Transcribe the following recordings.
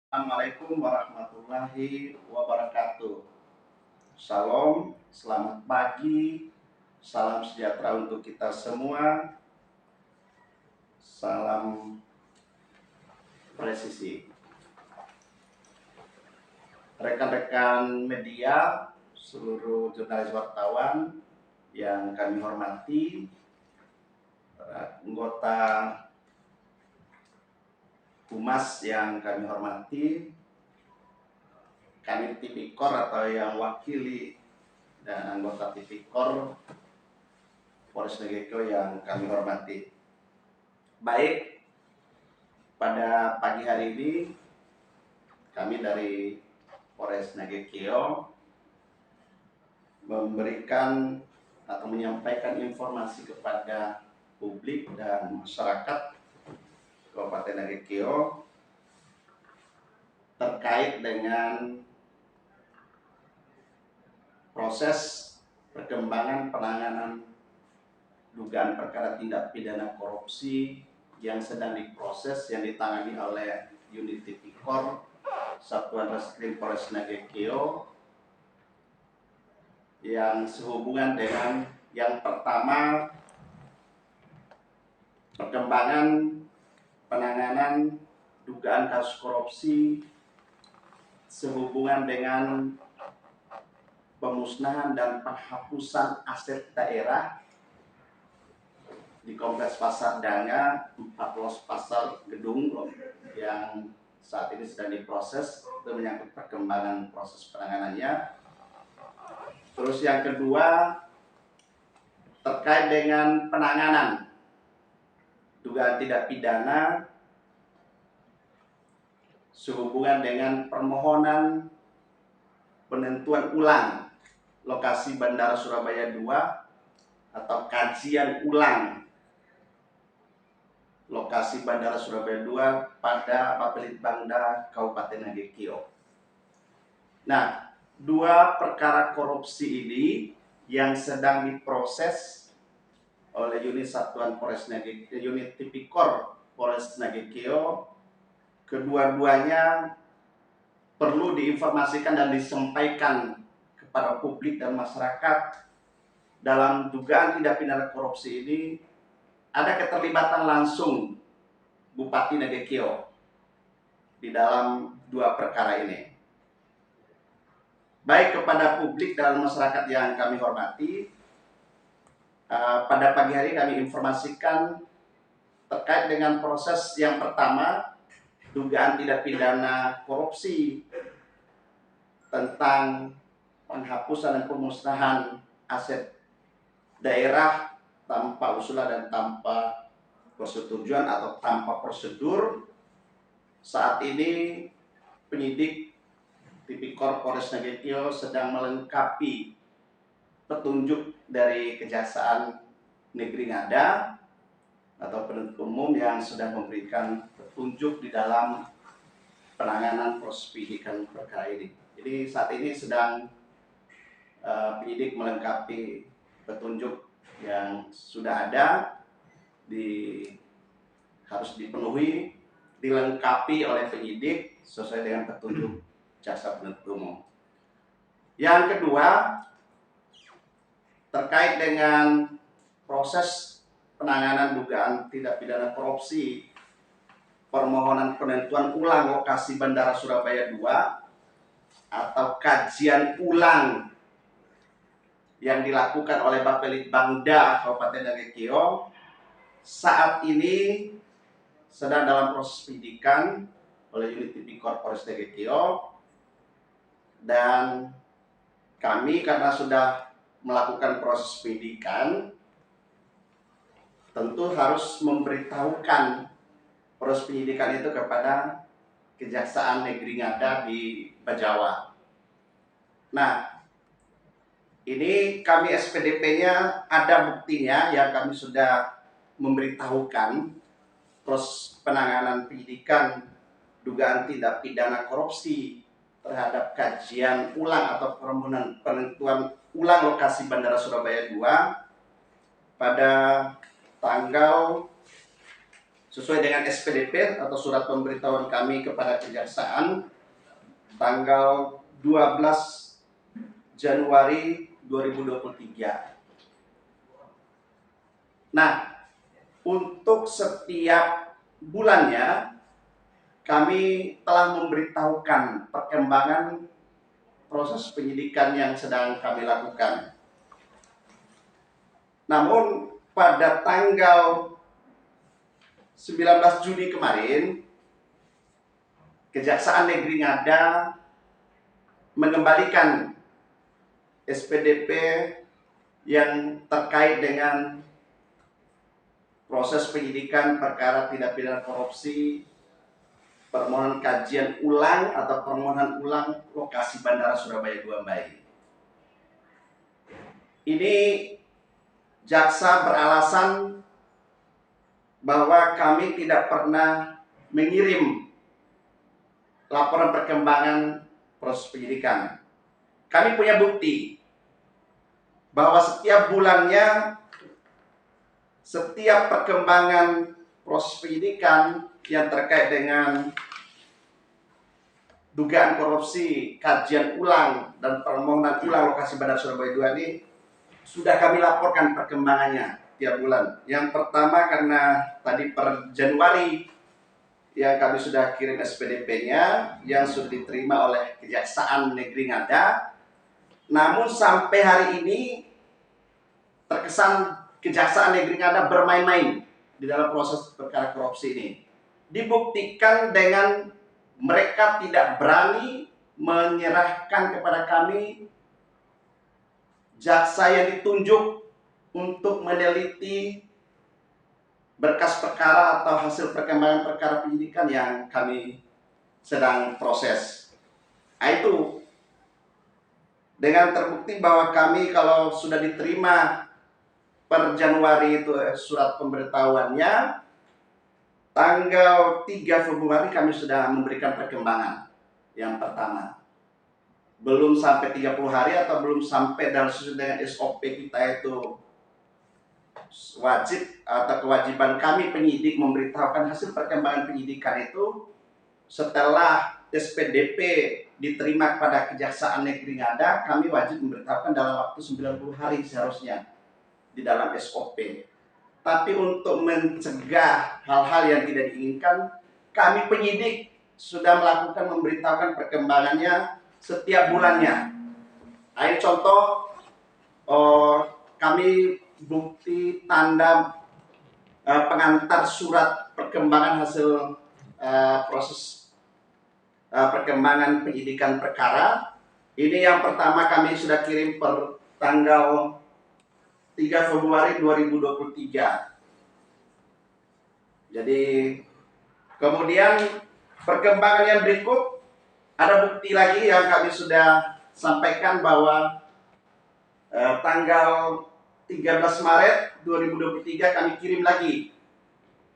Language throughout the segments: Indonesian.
Assalamualaikum warahmatullahi wabarakatuh. Salam, selamat pagi, salam sejahtera untuk kita semua. Salam presisi. Rekan-rekan media, seluruh jurnalis wartawan yang kami hormati, anggota Humas yang kami hormati, kami Tipikor atau yang wakili dan anggota Tipikor Polres Nagekeo yang kami hormati. Baik, pada pagi hari ini kami dari Polres Nagekeo memberikan atau menyampaikan informasi kepada publik dan masyarakat Kabupaten Nagekeo terkait dengan proses perkembangan penanganan dugaan perkara tindak pidana korupsi yang sedang diproses yang ditangani oleh unit Tipikor Satuan Reskrim Polres Nagekeo yang sehubungan dengan yang pertama, perkembangan penanganan dugaan kasus korupsi sehubungan dengan pemusnahan dan penghapusan aset daerah di Kompleks Pasar Danga 14 Pasar Gedung yang saat ini sedang diproses, itu menyangkut perkembangan proses penanganannya. Terus yang kedua, terkait dengan penanganan dugaan tindak pidana sehubungan dengan permohonan penentuan ulang lokasi Bandara Surabaya 2 atau kajian ulang lokasi Bandara Surabaya 2 pada Bapelitbangda Kabupaten Nagekeo. Nah, dua perkara korupsi ini yang sedang diproses oleh unit Satuan Polres Nagekeo, unit Tipikor Polres Nagekeo, kedua-duanya perlu diinformasikan dan disampaikan kepada publik dan masyarakat. Dalam dugaan tindak pidana korupsi ini ada keterlibatan langsung Bupati Nagekeo di dalam dua perkara ini. Baik kepada publik dan masyarakat yang kami hormati, pada pagi hari kami informasikan terkait dengan proses yang pertama, dugaan tindak pidana korupsi tentang penghapusan dan pemusnahan aset daerah tanpa usulan dan tanpa persetujuan atau tanpa prosedur. Saat ini penyidik Tipikor Polres Nagekeo sedang melengkapi petunjuk dari Kejaksaan Negeri Ngada atau penuntut umum yang sudah memberikan petunjuk di dalam penanganan proses penyidikan perkara ini. Jadi saat ini sedang penyidik melengkapi petunjuk yang sudah ada, harus dipenuhi, dilengkapi oleh penyidik sesuai dengan petunjuk jaksa penuntut umum. Yang kedua, terkait dengan proses penanganan dugaan tindak pidana korupsi permohonan penentuan ulang lokasi Bandara Surabaya 2 atau kajian ulang yang dilakukan oleh Bapelitbangda Kabupaten Nagekeo saat ini sedang dalam proses penyidikan oleh unit Tipikor Polres Nagekeo, dan kami karena sudah melakukan proses penyidikan tentu harus memberitahukan proses penyidikan itu kepada Kejaksaan Negeri Ngada di Bajawa. Nah, ini kami SPDP-nya ada buktinya yang kami sudah memberitahukan proses penanganan penyidikan dugaan tindak pidana korupsi terhadap kajian ulang atau permohonan penentuan ulang lokasi Bandara Surabaya 2 pada tanggal 10 sesuai dengan SPDP atau surat pemberitahuan kami kepada kejaksaan tanggal 12 Januari 2023. Nah, untuk setiap bulannya kami telah memberitahukan perkembangan proses penyidikan yang sedang kami lakukan. Namun pada tanggal 19 Juni kemarin, Kejaksaan Negeri Ngada mengembalikan SPDP yang terkait dengan proses penyidikan perkara tindak pidana korupsi, permohonan kajian ulang atau permohonan ulang lokasi Bandara Surabaya 2 Mbai. Ini jaksa beralasan bahwa kami tidak pernah mengirim laporan perkembangan proses penyidikan. Kami punya bukti bahwa setiap bulannya, setiap perkembangan proses penyidikan yang terkait dengan dugaan korupsi, kajian ulang, dan permohonan ulang lokasi Bandara Surabaya 2 ini sudah kami laporkan perkembangannya tiap bulan. Yang pertama karena tadi per Januari yang kami sudah kirim SPDP-nya yang sudah diterima oleh Kejaksaan Negeri Ngada. Namun sampai hari ini terkesan Kejaksaan Negeri Ngada bermain-main di dalam proses perkara korupsi ini. Dibuktikan dengan mereka tidak berani menyerahkan kepada kami jaksa yang ditunjuk untuk meneliti berkas perkara atau hasil perkembangan perkara penyidikan yang kami sedang proses. Itu dengan terbukti bahwa kami kalau sudah diterima per Januari itu surat pemberitahuannya, tanggal 3 Februari kami sudah memberikan perkembangan yang pertama. Belum sampai 30 hari atau belum sampai dalam sesuai dengan SOP kita itu wajib atau kewajiban kami penyidik memberitahukan hasil perkembangan penyidikan itu setelah SPDP diterima kepada Kejaksaan Negeri Ngada, kami wajib memberitahukan dalam waktu 90 hari seharusnya di dalam SOP. Tapi untuk mencegah hal-hal yang tidak diinginkan, kami penyidik sudah melakukan memberitahukan perkembangannya setiap bulannya. Ini contoh, kami bukti tanda pengantar surat perkembangan hasil proses perkembangan penyidikan perkara. Ini yang pertama kami sudah kirim per tanggal 3 Februari 2023. Jadi kemudian perkembangan yang berikut, ada bukti lagi yang kami sudah sampaikan bahwa tanggal 13 Maret 2023 kami kirim lagi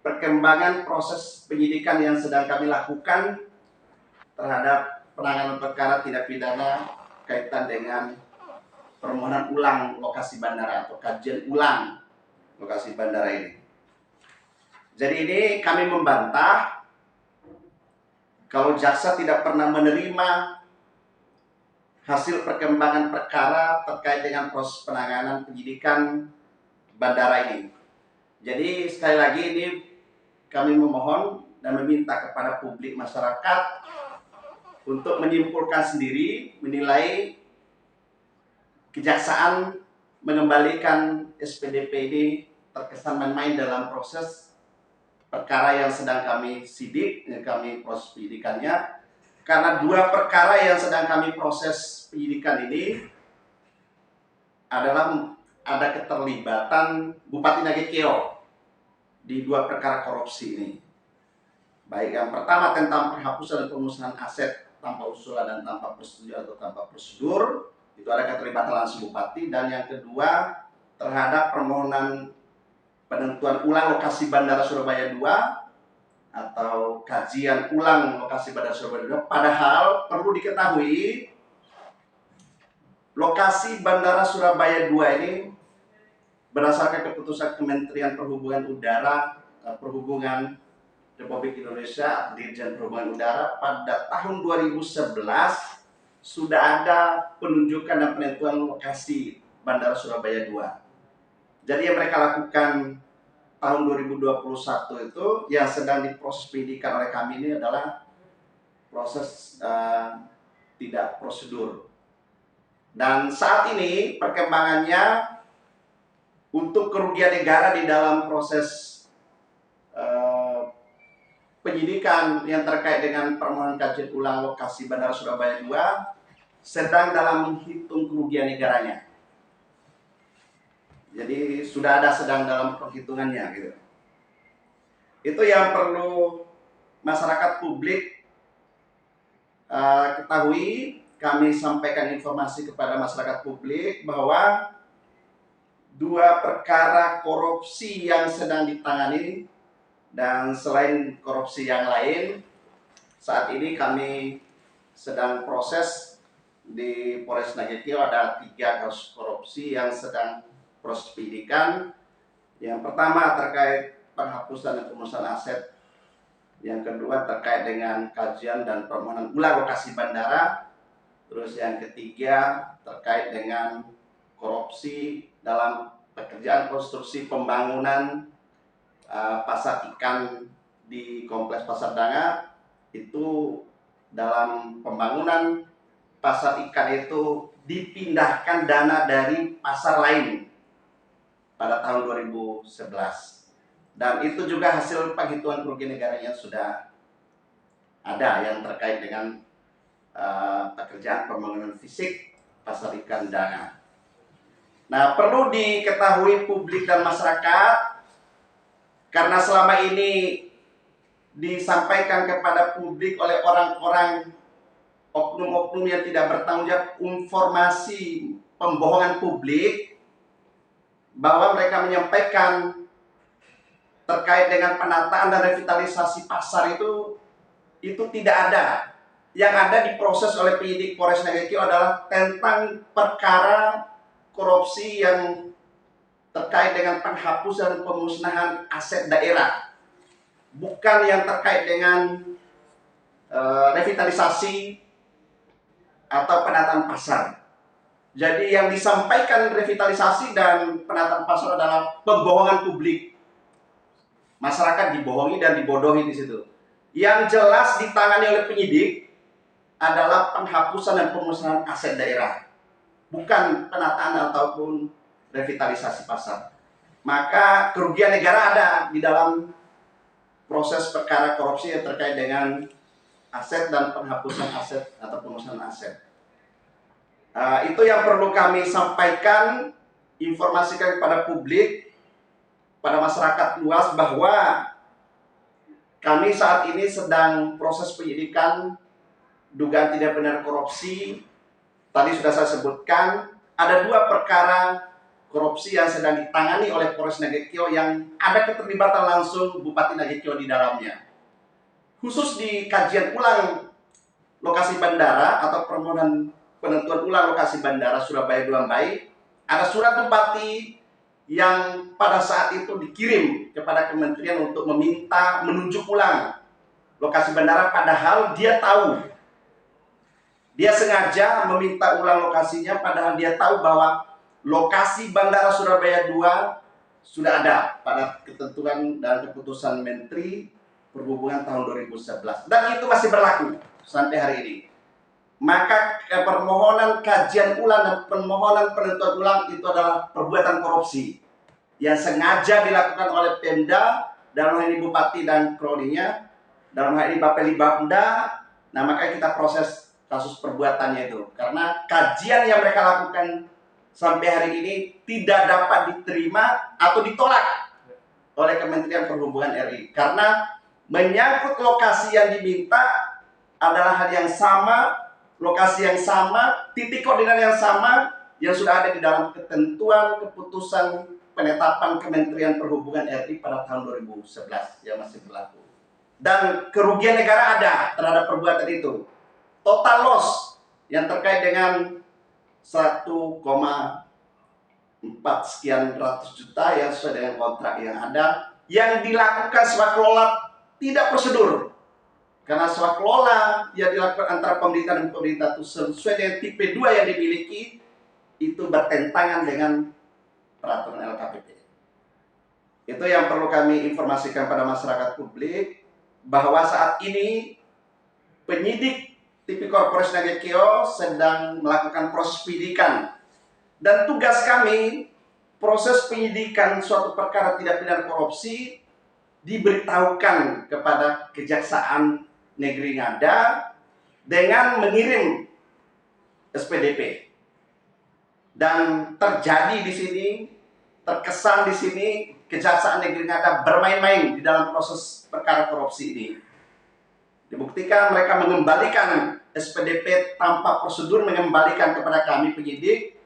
perkembangan proses penyidikan yang sedang kami lakukan terhadap penanganan perkara tindak pidana kaitan dengan permohonan ulang lokasi bandara atau kajian ulang lokasi bandara ini. Jadi ini kami membantah kalau jaksa tidak pernah menerima hasil perkembangan perkara terkait dengan proses penanganan penyidikan bandara ini. Jadi sekali lagi ini kami memohon dan meminta kepada publik masyarakat untuk menyimpulkan sendiri, menilai kejaksaan mengembalikan SPDP ini terkesan main-main dalam proses perkara yang sedang kami sidik, yang kami proses penyidikannya. Karena dua perkara yang sedang kami proses penyidikan ini adalah ada keterlibatan Bupati Nagekeo di dua perkara korupsi ini. Baik yang pertama tentang penghapusan dan pemusnahan aset tanpa usulan dan tanpa persetujuan atau tanpa prosedur, itu ada keterlibatan langsung Bupati. Dan yang kedua terhadap permohonan penentuan ulang lokasi Bandara Surabaya 2 atau kajian ulang lokasi Bandara Surabaya 2. Padahal perlu diketahui lokasi Bandara Surabaya 2 ini berdasarkan keputusan Kementerian Perhubungan Republik Indonesia Dirjen Perhubungan Udara pada tahun 2011 sudah ada penunjukan dan penentuan lokasi Bandara Surabaya 2. Jadi yang mereka lakukan tahun 2021 itu yang sedang diproses penyidikan oleh kami ini adalah proses tidak prosedur. Dan saat ini perkembangannya untuk kerugian negara di dalam proses penyidikan yang terkait dengan permohonan kajian ulang lokasi Bandara Surabaya 2 sedang dalam menghitung kerugian negaranya. Jadi sudah ada sedang dalam perhitungannya gitu. Itu yang perlu masyarakat publik ketahui. Kami sampaikan informasi kepada masyarakat publik bahwa 2 perkara korupsi yang sedang ditangani, dan selain korupsi yang lain, saat ini kami sedang proses di Polres Nagekio ada 3 kasus korupsi yang sedang proses penyidikan. Yang pertama terkait penghapusan dan pemusnahan aset. Yang kedua terkait dengan kajian dan permohonan ulang lokasi bandara. Terus yang ketiga terkait dengan korupsi dalam pekerjaan konstruksi pembangunan pasar ikan di Kompleks Pasar Danga. Itu dalam pembangunan pasar ikan itu dipindahkan dana dari pasar lain pada tahun 2011. Dan itu juga hasil penghitungan kerugian negaranya sudah ada yang terkait dengan pekerjaan pembangunan fisik pasar ikan Danga. Nah, perlu diketahui publik dan masyarakat, karena selama ini disampaikan kepada publik oleh orang-orang oknum-oknum yang tidak bertanggung jawab, informasi pembohongan publik bahwa mereka menyampaikan terkait dengan penataan dan revitalisasi pasar itu tidak ada. Yang ada diproses oleh penyidik Polres Nagekio adalah tentang perkara korupsi yang terkait dengan penghapusan dan pemusnahan aset daerah, bukan yang terkait dengan revitalisasi atau penataan pasar. Jadi yang disampaikan revitalisasi dan penataan pasar adalah pembohongan publik. Masyarakat dibohongi dan dibodohi di situ. Yang jelas ditangani oleh penyidik adalah penghapusan dan pemusnahan aset daerah, bukan penataan ataupun revitalisasi pasar. Maka kerugian negara ada di dalam proses perkara korupsi yang terkait dengan aset dan penghapusan aset atau pemusnahan aset. Itu yang perlu kami sampaikan, informasikan kepada publik, pada masyarakat luas, bahwa kami saat ini sedang proses penyidikan dugaan tidak benar korupsi. Tadi sudah saya sebutkan, ada 2 perkara korupsi yang sedang ditangani oleh Polres Nagekio yang ada keterlibatan langsung Bupati Nagekio di dalamnya. Khusus di kajian ulang lokasi bandara atau permohonan penentuan ulang lokasi bandara Surabaya 2 Mbai, ada surat bupati yang pada saat itu dikirim kepada kementerian untuk meminta menunjuk ulang lokasi bandara, padahal dia tahu, dia sengaja meminta ulang lokasinya padahal dia tahu bahwa lokasi Bandara Surabaya 2 sudah ada pada ketentuan dan keputusan Menteri Perhubungan tahun 2011, dan itu masih berlaku sampai hari ini. Maka permohonan kajian ulang dan permohonan penentuan ulang itu adalah perbuatan korupsi yang sengaja dilakukan oleh Pemda, dalam hal ini Bupati dan kroninya, dalam hal ini Bapeli Bapda. Nah, maka kita proses kasus perbuatannya itu, karena kajian yang mereka lakukan sampai hari ini tidak dapat diterima atau ditolak oleh Kementerian Perhubungan RI, karena menyangkut lokasi yang diminta adalah hal yang sama, lokasi yang sama, titik koordinat yang sama yang sudah ada di dalam ketentuan keputusan penetapan Kementerian Perhubungan RI pada tahun 2011 yang masih berlaku. Dan kerugian negara ada terhadap perbuatan itu. Total loss yang terkait dengan 1,4 sekian ratus juta yang sesuai dengan kontrak yang ada, yang dilakukan swak kelola tidak prosedur. Karena swaklola yang dilakukan antara pemerintah dan pemerintah itu sesuai dengan tipe 2 yang dimiliki, itu bertentangan dengan peraturan LKPP. Itu yang perlu kami informasikan pada masyarakat publik, bahwa saat ini penyidik Tipikor Polres Nagekeo sedang melakukan proses penyidikan. Dan tugas kami, proses penyidikan suatu perkara tindak pidana korupsi diberitahukan kepada Kejaksaan Negeri Ngada dengan mengirim SPDP. Dan terjadi di sini, terkesan di sini Kejaksaan Negeri Ngada bermain-main di dalam proses perkara korupsi ini. Dibuktikan mereka mengembalikan SPDP tanpa prosedur, mengembalikan kepada kami penyidik,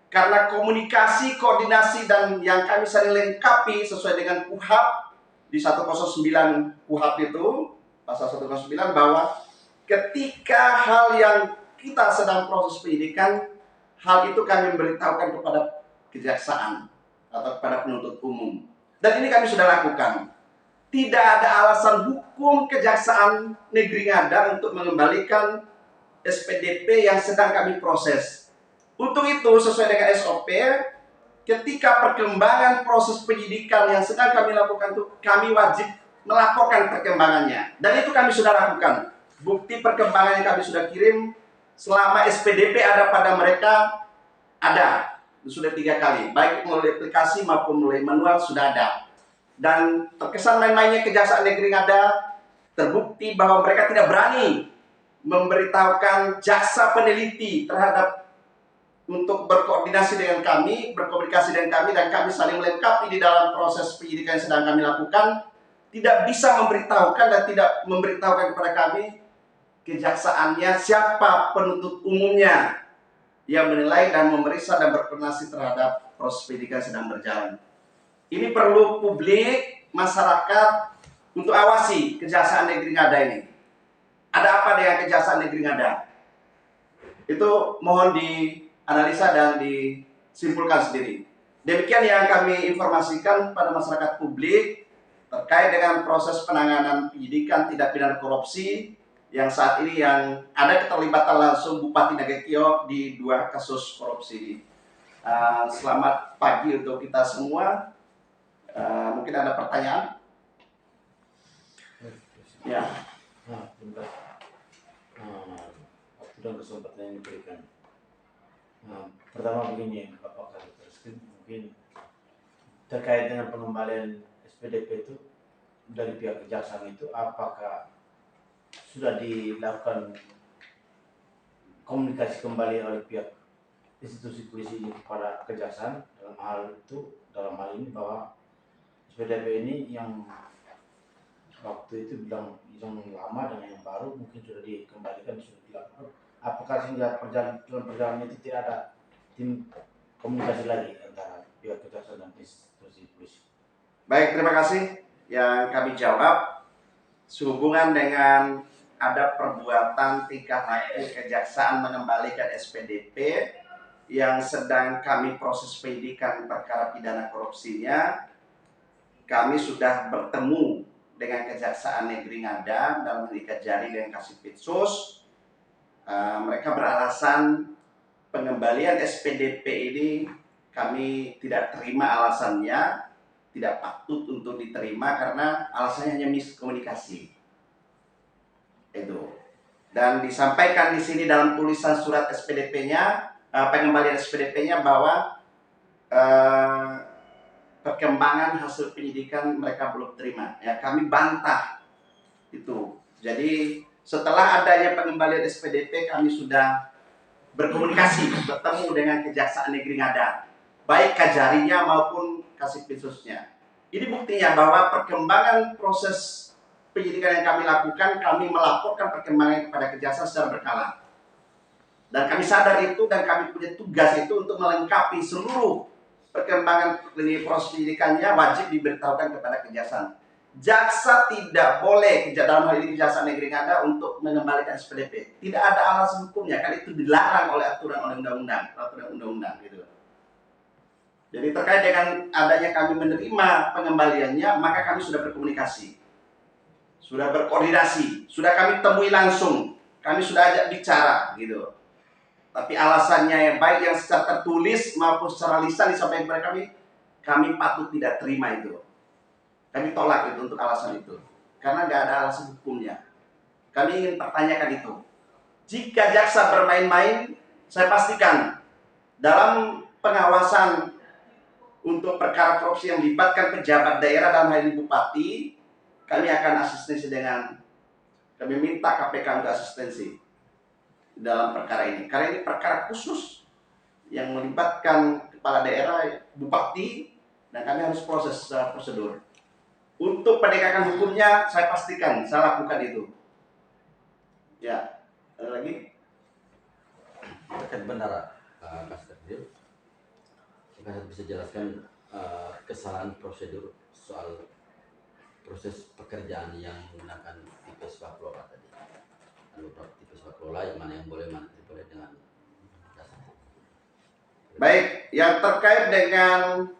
karena komunikasi, koordinasi, dan yang kami saling lengkapi sesuai dengan KUHAP di 109 KUHAP itu, pasal 109, bahwa ketika hal yang kita sedang proses penyidikan, hal itu kami memberitahukan kepada kejaksaan atau kepada penuntut umum. Dan ini kami sudah lakukan. Tidak ada alasan hukum Kejaksaan Negeri Ngada untuk mengembalikan SPDP yang sedang kami proses. Untuk itu, sesuai dengan SOP, ketika perkembangan proses penyidikan yang sedang kami lakukan itu, kami wajib melaporkan perkembangannya. Dan itu kami sudah lakukan. Bukti perkembangan yang kami sudah kirim selama SPDP ada pada mereka, ada. Sudah 3 kali. Baik melalui aplikasi maupun melalui manual sudah ada. Dan terkesan main-mainnya Kejaksaan Negeri Ngada, terbukti bahwa mereka tidak berani memberitahukan jaksa peneliti terhadap untuk berkoordinasi dengan kami, berkomunikasi dengan kami, dan kami saling melengkapi di dalam proses penyidikan yang sedang kami lakukan. Tidak bisa memberitahukan dan tidak memberitahukan kepada kami kejaksaannya siapa penuntut umumnya yang menilai dan memeriksa dan berkoordinasi terhadap proses penyidikan yang sedang berjalan. Ini perlu publik, masyarakat untuk awasi Kejaksaan Negeri Ngada ini. Ada apa dengan Kejaksaan Negeri Ngada? Itu mohon dianalisa dan disimpulkan sendiri. Demikian yang kami informasikan pada masyarakat publik terkait dengan proses penanganan penyidikan tindak pidana korupsi yang saat ini yang ada keterlibatan langsung Bupati Nagekeo di 2 kasus korupsi. Selamat pagi untuk kita semua. Mungkin ada pertanyaan? Ya. Waktu dan kesempatan yang diberikan. Pertama begini, Bapak Kasih, mungkin terkait dengan pengembalian SPDP itu dari pihak kejaksaan itu, apakah sudah dilakukan komunikasi kembali oleh pihak institusi polisi kepada kejaksaan dalam hal ini bahwa SPDP ini yang waktu itu bilang yang lama dan yang baru mungkin sudah dikembalikan, sudah dilakukan. Apakah sehingga perjalanan itu tidak ada tim komunikasi lagi antara pihak kejaksaan dan institusi polisi? Baik, terima kasih. Yang kami jawab sehubungan dengan ada perbuatan tingkah laku kejaksaan mengembalikan SPDP yang sedang kami proses penyidikan perkara pidana korupsinya. Kami sudah bertemu dengan Kejaksaan Negeri Ngada dalam mengikat jari dengan Kasipitsus. Mereka beralasan pengembalian SPDP ini kami tidak terima alasannya, tidak patut untuk diterima karena alasannya hanya miskomunikasi. Itu. Dan disampaikan di sini dalam tulisan surat SPDP-nya, pengembalian SPDP-nya bahwa perkembangan hasil penyidikan mereka belum terima. Ya, kami bantah itu. Jadi setelah adanya pengembalian SPDP, kami sudah berkomunikasi, bertemu dengan Kejaksaan Negeri Ngada, baik Kajarinya maupun Kasipitsusnya. Ini buktinya bahwa perkembangan proses penyidikan yang kami lakukan, kami melaporkan perkembangan kepada kejaksaan secara berkala. Dan kami sadar itu dan kami punya tugas itu untuk melengkapi seluruh perkembangan dari proses penyidikannya wajib diberitahukan kepada kejaksaan. Jaksa tidak boleh, dalam hal ini Kejaksaan Negeri Ngada, untuk mengembalikan SPDP. Tidak ada alasan hukumnya, kan itu dilarang oleh aturan undang-undang gitu. Jadi terkait dengan adanya kami menerima pengembaliannya, maka kami sudah berkomunikasi. sudah berkoordinasi, sudah kami temui langsung, kami sudah ajak bicara gitu. Tapi alasannya yang baik yang secara tertulis maupun secara lisan disampaikan kepada kami patut tidak terima itu. Kami tolak itu untuk alasan itu. Karena nggak ada alasan hukumnya. Kami ingin pertanyakan itu. Jika jaksa bermain-main, saya pastikan dalam pengawasan untuk perkara korupsi yang melibatkan pejabat daerah dan hal ini bupati, kami akan asistensi kami minta KPK untuk asistensi dalam perkara ini. Karena ini perkara khusus yang melibatkan kepala daerah, bupati, dan kami harus proses secara prosedur. Untuk penegakan hukumnya, saya pastikan saya lakukan itu. Ya, ada lagi? Terkait bandara, Kasat Dir, Kasat bisa jelaskan kesalahan prosedur soal proses pekerjaan yang menggunakan tipe swap lola tadi. Ada beberapa tipe swap lola yang mana yang boleh, mana tidak boleh dengan dasar. Baik, yang terkait dengan